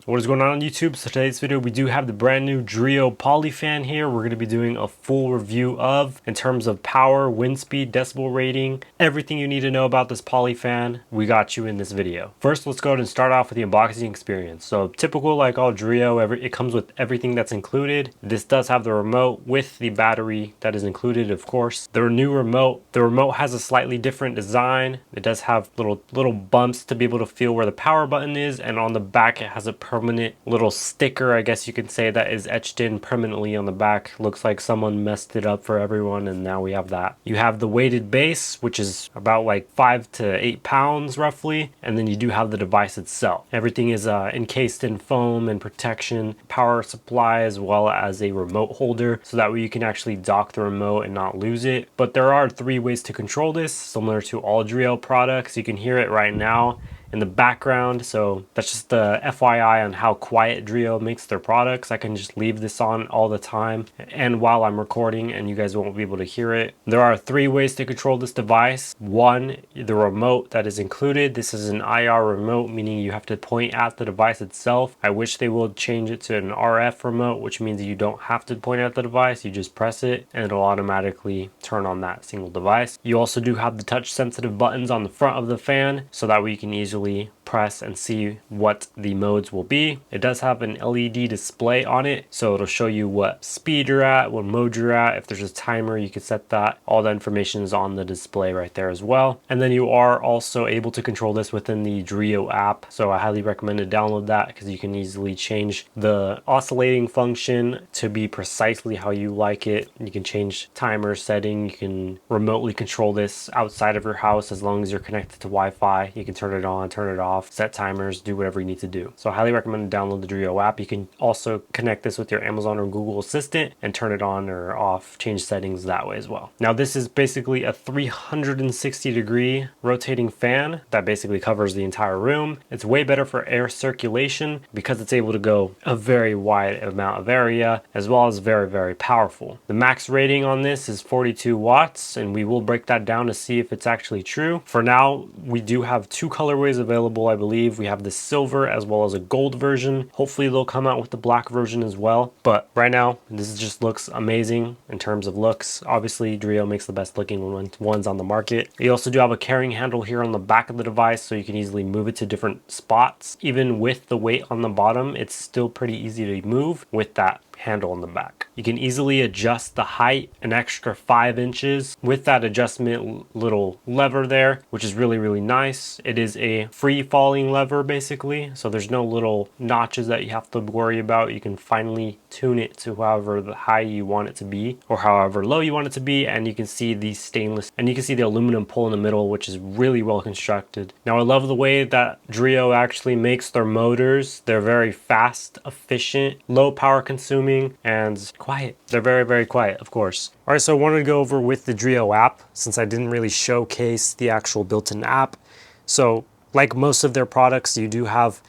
What is going on YouTube? So today's video we do have the brand new Dreo Polyfan here. We're going to be doing a full review of, in terms of power, wind speed, decibel rating, everything you need to know about this Polyfan. We got you in this video. First, let's go ahead and start off with the unboxing experience. So typical, like all Dreo, it comes with everything that's included. This does have the remote with the battery that is included, of course. The new remote, the remote has a slightly different design. It does have little bumps to be able to feel where the power button is, and on the back it has a permanent little sticker, I guess you could say, that is etched in permanently on the back. Looks like someone messed it up for everyone, and now we have that. You have the weighted base, which is about like 5 to 8 pounds roughly, and then you do have the device itself. Everything is encased in foam and protection, power supply, as well as a remote holder, so that way you can actually dock the remote and not lose it. But there are 3 ways to control this, similar to all Dreo products. You can hear it right now in the background, so that's just the FYI on how quiet Dreo makes their products. I can just leave this on all the time and while I'm recording, and you guys won't be able to hear it. There are 3 ways to control this device. 1, the remote that is included. This is an IR remote, meaning you have to point at the device itself. I wish they will change it to an RF remote, which means you don't have to point at the device. You just press it and it'll automatically turn on that single device. You also do have the touch sensitive buttons on the front of the fan, so that way you can easily press and see what the modes will be. It does have an LED display on it, so it'll show you what speed you're at, what mode you're at. If there's a timer, you can set that. All the information is on the display right there as well. And then you are also able to control this within the Dreo app, so I highly recommend to download that, because you can easily change the oscillating function to be precisely how you like it. You can change timer setting. You can remotely control this outside of your house as long as you're connected to Wi-Fi. You can turn it on, turn it off, set timers, do whatever you need to do. So I highly recommend to download the Dreo app. You can also connect this with your Amazon or Google Assistant and turn it on or off, change settings that way as well. Now this is basically a 360-degree rotating fan that basically covers the entire room. It's way better for air circulation because it's able to go a very wide amount of area, as well as very powerful. The max rating on this is 42 watts, and we will break that down to see if it's actually true. For now, we do have 2 colorways available, I believe. We have the silver as well as a gold version. Hopefully they'll come out with the black version as well, but right now this just looks amazing in terms of looks. Obviously Dreo makes the best looking ones on the market. You also do have a carrying handle here on the back of the device, so you can easily move it to different spots. Even with the weight on the bottom, it's still pretty easy to move with that handle on the back. You can easily adjust the height an extra 5 inches with that adjustment little lever there, which is really nice. It is a free falling lever basically, so there's no little notches that you have to worry about. You can finally tune it to however high you want it to be or however low you want it to be, and you can see the stainless and you can see the aluminum pole in the middle, which is really well constructed. Now I love the way that Dreo actually makes their motors. They're very fast, efficient, low power consuming, and quiet. They're very quiet, of course. All right, so I wanted to go over with the Dreo app, since I didn't really showcase the actual built-in app. So like most of their products, you do have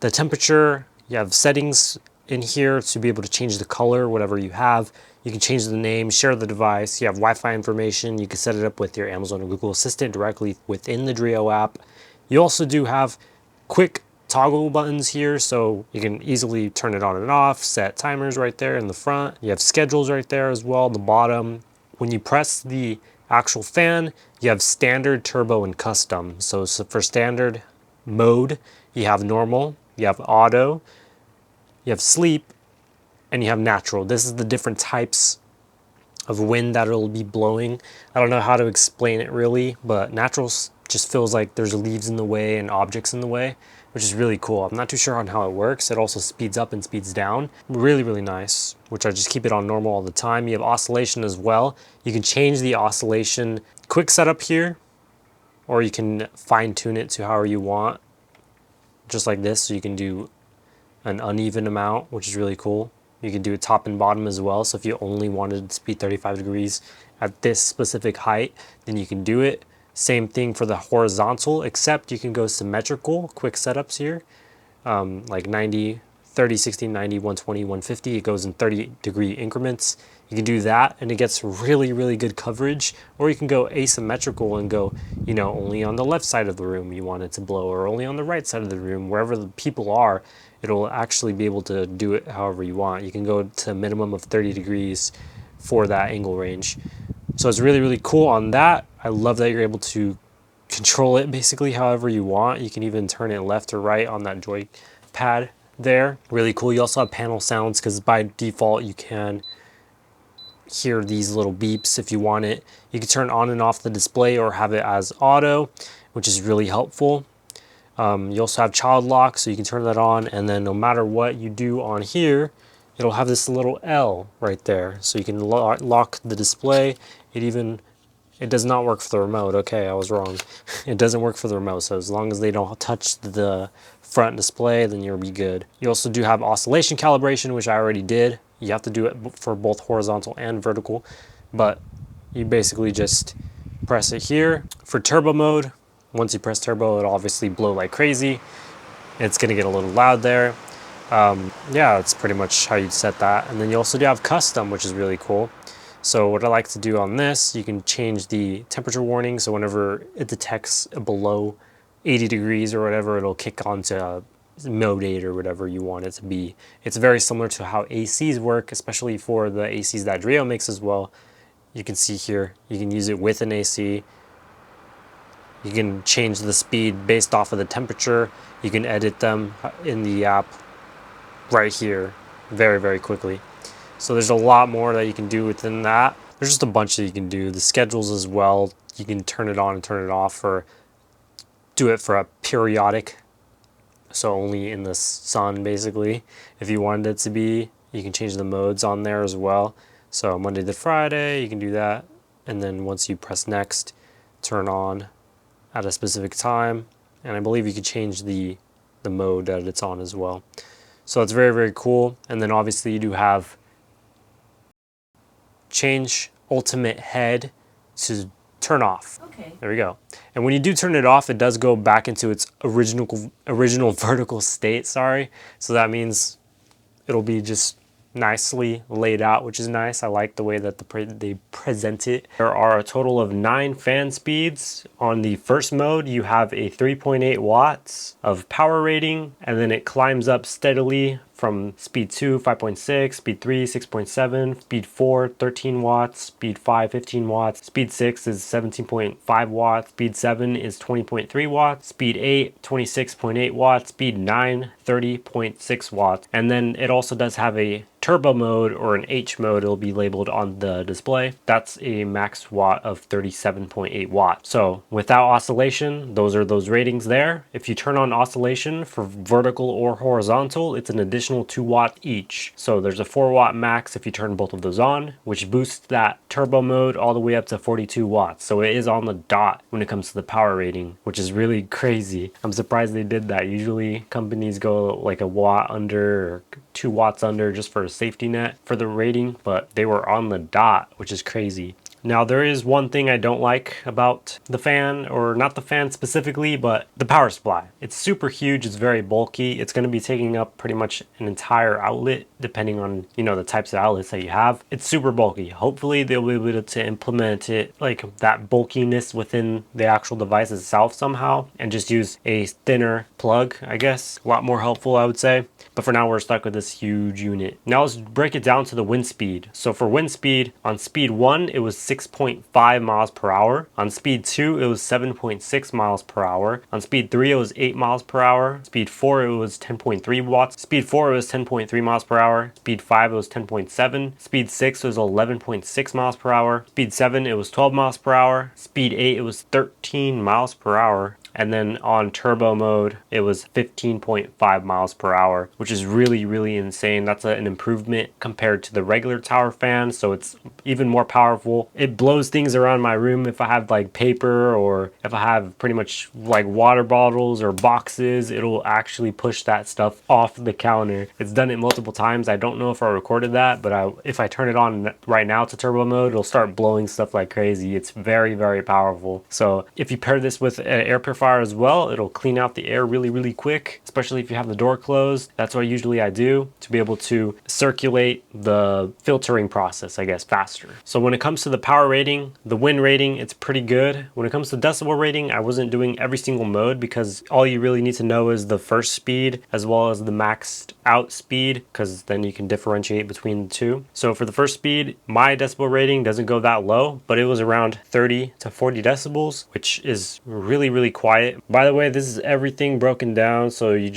the temperature, you have settings in here to be able to change the color, whatever you have. You can change the name, share the device. You have Wi-Fi information. You can set it up with your Amazon or Google Assistant directly within the Dreo app. You also do have quick toggle buttons here, so you can easily turn it on and off, set timers right there in the front. You have schedules right there as well at the bottom. When you press the actual fan, you have standard, turbo, and custom. So for standard mode, you have normal, you have auto, you have sleep, and you have natural. This is the different types of wind that it'll be blowing. I don't know how to explain it really, but natural just feels like there's leaves in the way and objects in the way, which is really cool. I'm not too sure on how it works. It also speeds up and speeds down. Really nice, which I just keep it on normal all the time. You have oscillation as well. You can change the oscillation, quick setup here, or you can fine tune it to however you want, just like this. So you can do an uneven amount, which is really cool. You can do it top and bottom as well. So if you only wanted to be 35 degrees at this specific height, then you can do it. Same thing for the horizontal, except you can go symmetrical, quick setups here, like 90-30 30, 60, 90, 120, 150. It goes in 30-degree increments. You can do that and it gets really, really good coverage. Or you can go asymmetrical and go, you know, only on the left side of the room you want it to blow, or only on the right side of the room. Wherever the people are, it'll actually be able to do it however you want. You can go to a minimum of 30 degrees for that angle range. So it's really, really cool on that. I love that you're able to control it basically however you want. You can even turn it left or right on that joy pad there. Really cool. You also have panel sounds because by default you can hear these little beeps if you want it. You can turn on and off the display or have it as auto, which is really helpful. You also have child lock, so you can turn that on, and then no matter what you do on here, it'll have this little L right there, so you can lock the display. It does not work for the remote. Okay, I was wrong. It doesn't work for the remote, so as long as they don't touch the front display, then you'll be good. You also do have oscillation calibration, which I already did. You have to do it for both horizontal and vertical, but you basically just press it here. For turbo mode, once you press turbo, it'll obviously blow like crazy. It's gonna get a little loud there. Yeah, that's pretty much how you'd set that. And then you also do have custom, which is really cool. So what I like to do on this, you can change the temperature warning. So whenever it detects below 80 degrees or whatever, it'll kick onto mode 8 or whatever you want it to be. It's very similar to how ACs work, especially for the ACs that Dreo makes as well. You can see here, you can use it with an AC. You can change the speed based off of the temperature. You can edit them in the app right here very, very quickly. So there's a lot more that you can do within that. There's just a bunch that you can do. The schedules as well, you can turn it on and turn it off, or do it for a periodic, so only in the sun basically. If you wanted it to be, you can change the modes on there as well. So Monday to Friday, you can do that. And then once you press next, turn on at a specific time. And I believe you could change the mode that it's on as well. So it's very, very cool. And then obviously you do have change ultimate head to turn off. Okay. There we go. And when you do turn it off, it does go back into its original vertical state, sorry. So that means it'll be just nicely laid out, which is nice. I like the way that they present it. There are a total of 9 fan speeds. On the first mode, you have a 3.8 watts of power rating, and then it climbs up steadily from speed 2, 5.6, speed 3, 6.7, speed 4, 13 watts, speed 5, 15 watts, speed 6 is 17.5 watts, speed 7 is 20.3 watts, speed 8, 26.8 watts, speed 9, 30.6 watts. And then it also does have a turbo mode, or an H mode, it'll be labeled on the display. That's a max watt of 37.8 watts. So without oscillation, those are those ratings there. If you turn on oscillation for vertical or horizontal, it's an additional 2 watts each. So there's a 4 watt max if you turn both of those on, which boosts that turbo mode all the way up to 42 watts. So it is on the dot when it comes to the power rating, which is really crazy. I'm surprised they did that. Usually companies go like a watt under or 2 watts under just for a safety net for the rating, but they were on the dot, which is crazy. Now there is one thing I don't like about the fan, or not the fan specifically, but the power supply. It's super huge, it's very bulky. It's going to be taking up pretty much an entire outlet depending on, you know, the types of outlets that you have. It's super bulky. Hopefully they'll be able to implement it, like that bulkiness within the actual device itself somehow, and just use a thinner plug, I guess. A lot more helpful, I would say. But for now we're stuck with this huge unit. Now let's break it down to the wind speed. So for wind speed, on speed 1 it was 6.5 miles per hour. On speed 2 it was 7.6 miles per hour. On speed 3 it was 8 miles per hour. Speed 4 it was 10.3 watts. Speed 4 it was 10.3 miles per hour. Speed 5 it was 10.7. Speed 6 was 11.6 miles per hour. Speed 7 it was 12 miles per hour. Speed 8 it was 13 miles per hour. And then on turbo mode, it was 15.5 miles per hour, which is really, really insane. That's an improvement compared to the regular tower fan, so it's even more powerful. It blows things around my room if I have like paper, or if I have pretty much like water bottles or boxes, it'll actually push that stuff off the counter. It's done it multiple times. I don't know if I recorded that, but if I turn it on right now to turbo mode, it'll start blowing stuff like crazy. It's very, very powerful. So if you pair this with an air purifier humidifier as well. It'll clean out the air really quick, especially if you have the door closed. That's what usually I do to be able to circulate the filtering process, I guess, faster. So when it comes to the power rating, the wind rating, it's pretty good. When it comes to decibel rating, I wasn't doing every single mode because all you really need to know is the first speed as well as the maxed out speed, because then you can differentiate between the two. So for the first speed, my decibel rating doesn't go that low, but it was around 30 to 40 decibels, which is really quiet. By the way, this is everything broken down so you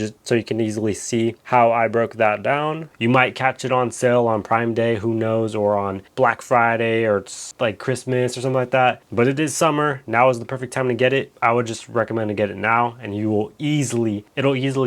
can easily see how I broke that down. You might catch it on sale on Prime Day, who knows, or on Black Friday or like Christmas or something like that. But it is summer. Now is the perfect time to get it. I would just recommend to get it now, and it'll easily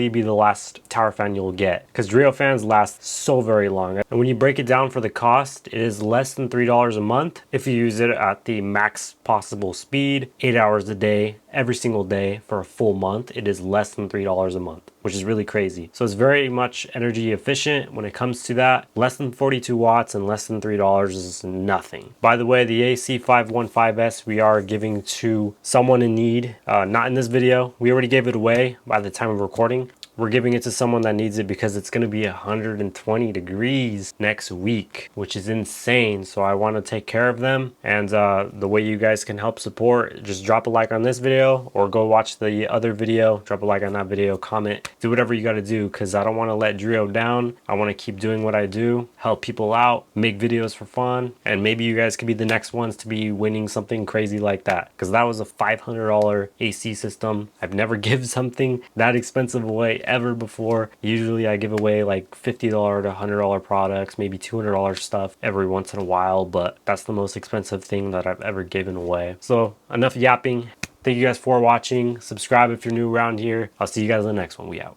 be the last tower fan you'll get, because Dreo fans last so very long. And when you break it down for the cost, it is less than $3 a month if you use it at the max possible speed, 8 hours a day, every single day for a full month. It is less than $3 a month, which is really crazy. So it's very much energy efficient when it comes to that. Less than 42 watts and less than $3 is nothing. By the way, the AC 515s we are giving to someone in need. Not in this video. We already gave it away by the time of recording. We're giving it to someone that needs it because it's going to be 120 degrees next week, which is insane. So I want to take care of them. And the way you guys can help support, just drop a like on this video or go watch the other video. Drop a like on that video, comment, do whatever you got to do, because I don't want to let Dreo down. I want to keep doing what I do, help people out, make videos for fun. And maybe you guys could be the next ones to be winning something crazy like that, because that was a $500 AC system. I've never given something that expensive away ever before. Usually I give away like $50 to $100 products, maybe $200 stuff every once in a while, but that's the most expensive thing that I've ever given away. So enough yapping. Thank you guys for watching. Subscribe if you're new around here. I'll see you guys in the next one. We out.